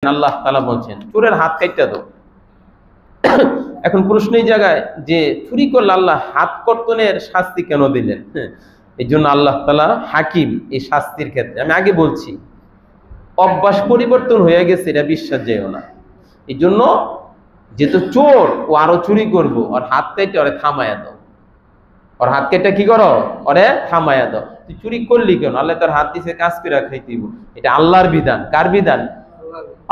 আল্লাহ তাআলা বলছেন চোরের হাত কাইটা দাও। এখন প্রশ্ন এই জায়গায় যে চুরি করলে আল্লাহ হাত কর্তনের শাস্তি কেন দিলেন? এই জন্য আল্লাহ তাআলা হাকিম এই শাস্তির ক্ষেত্রে। আমি আগে বলছি অভ্যাস পরিবর্তন হয়ে গেছে, এটা বিশ্বাস যেও না। এই জন্য যেহেতু চোর ও আরো চুরি করবো, ওর হাত কেটে ওরে থামায়া দাও। ওর হাত কেটে কি করো? ওরে থামায়া দাও। তুই চুরি করলি কেন? আল্লাহ তোর হাত দিছে কাজ করে খাইতে দিব, এটা আল্লাহর বিধান। কার বিধান?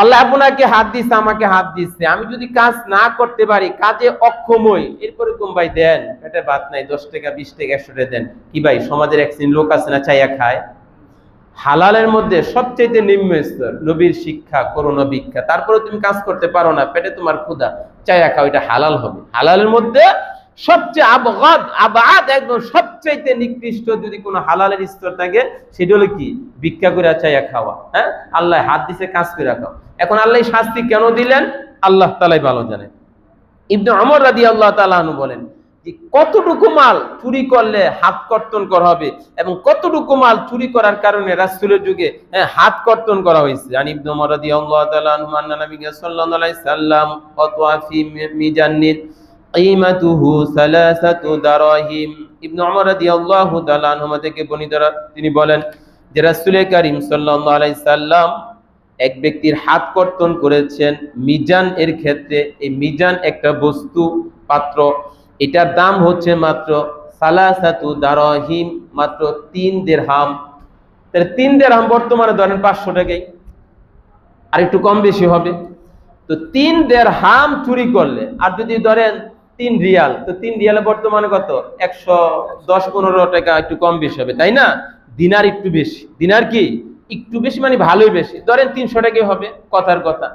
আল্লাহ আপনাকে হাত দিচ্ছে, আমাকে হাত দিচ্ছে। আমি যদি কাজ না করতে পারি, কাজে অক্ষম হই, এরপরে কোন ভাই দেন পেটে ভাত নাই, 10 টাকা 20 টাকা 100 টাকা দেন। কি ভাই, সমাজের এক শ্রেণীর লোক আছে না চাইয়া খায়। হালালের মধ্যে সবচেয়ে নিম্ন স্তর নবীর শিক্ষা, করোনা ভিক্ষা। তারপরে তুমি কাজ করতে পারো না, পেটে তোমার ক্ষুধা, চাইয়া খাও, এটা হালাল হবে। হালালের মধ্যে সবচেয়ে আবাদ একদম সবচেয়ে নিকৃষ্ট যদি কোনো হালালের স্তর থাকে, সেটা হলো কি? ভিক্ষা করে চাইয়া খাওয়া। হ্যাঁ, আল্লাহ হাত দিছে কাজ করে খাও। এখন আল্লাহ শাস্তি কেন দিলেন আল্লাহ তাআলাই ভালো জানেন। ইবনে ওমর রাদিয়াল্লাহু তাআলা আনহু বলেন যে কতটুকু মাল চুরি করলে হাত কর্তন করা হবে এবং কতটুকু মাল চুরি করার কারণে রাসূলের যুগে হাত কর্তন করা হয়েছে। আর ইবনে ওমর রাদিয়াল্লাহু তাআলা আনহু আন্না নবী সাল্লাল্লাহু আলাইহি সাল্লাম ওয়া ফি মিজান্নিত কিমাতুহু সালাসাতু দারাহিম। ইবনে ওমর রাদিয়াল্লাহু তাআলা আনহু থেকে বর্ণিত, তিনি বলেন যে রাসূল কারীম সাল্লাল্লাহু আলাইহি সাল্লাম এক ব্যক্তির হাত কর্তন করেছেন মিজান এর ক্ষেত্রে। এই মিজান একটা বস্তু, পাত্র, এটার দাম হচ্ছে মাত্র সালাসাতু দারাহিম, মাত্র 3 দিরহাম। তাহলে 3 দিরহাম বর্তমানে ধরেন 500 টাকাই, আর একটু কম বেশি হবে। তো 3 দিরহাম চুরি করলে, আর যদি ধরেন 3 রিয়াল, তো 3 রিয়ালে বর্তমানে কত? 110-15 টাকা, একটু কম বেশি হবে, তাই না? দিনার একটু বেশি, দিনার কি একটু বেশি মানে ভালোই বেশি, ধরেন 300 টাকাই হবে, কথার কথা।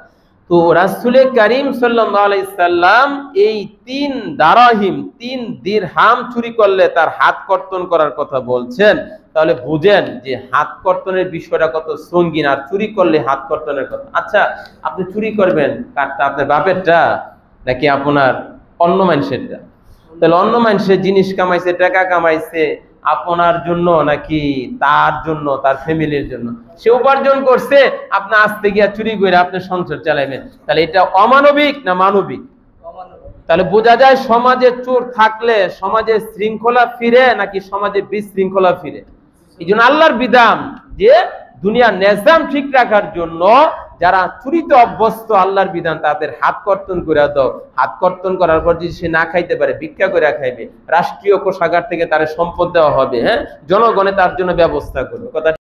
তো রাসূল কারীম সাল্লাল্লাহু আলাইহি সাল্লাম এই 3 দারাহিম, 3 দিরহাম চুরি করলে তার হাত কর্তন করার কথা বলছেন। তাহলে বুঝেন যে হাত কর্তনের বিষয়টা কত সঙ্গীন, আর চুরি করলে হাত কর্তনের কথা। আচ্ছা, আপনি চুরি করবেন কারটা? আপনার বাপেরটা নাকি আপনার অন্য মানুষেরটা? তাহলে অন্য মানুষের জিনিস কামাইছে, টাকা কামাইছে, আপনার জন্য নাকি তার জন্য, তার ফ্যামিলির জন্য? সে উপার্জন করছে, আপনি আসতে গিয়া চুরি করে আপনি সংসার চালাইবেন। তাহলে এটা অমানবিক না মানবিক? তাহলে বোঝা যায় সমাজে চোর থাকলে সমাজে শৃঙ্খলা ফিরে নাকি সমাজে বিশৃঙ্খলা ফিরে। এই জন্য আল্লাহর বিধান যে দুনিয়ার নিজাম ঠিক রাখার জন্য যারা চুরিতে অভ্যস্ত, আল্লাহর বিধান তাদের হাত কর্তন করে দাও। হাত কর্তন করার পর যদি সে না খাইতে পারে, ভিক্ষা করে খাইবে, রাষ্ট্রীয় কোষাগার থেকে তার সম্পদ দেওয়া হবে। হ্যাঁ, জনগণে তার জন্য ব্যবস্থা করবে। কথা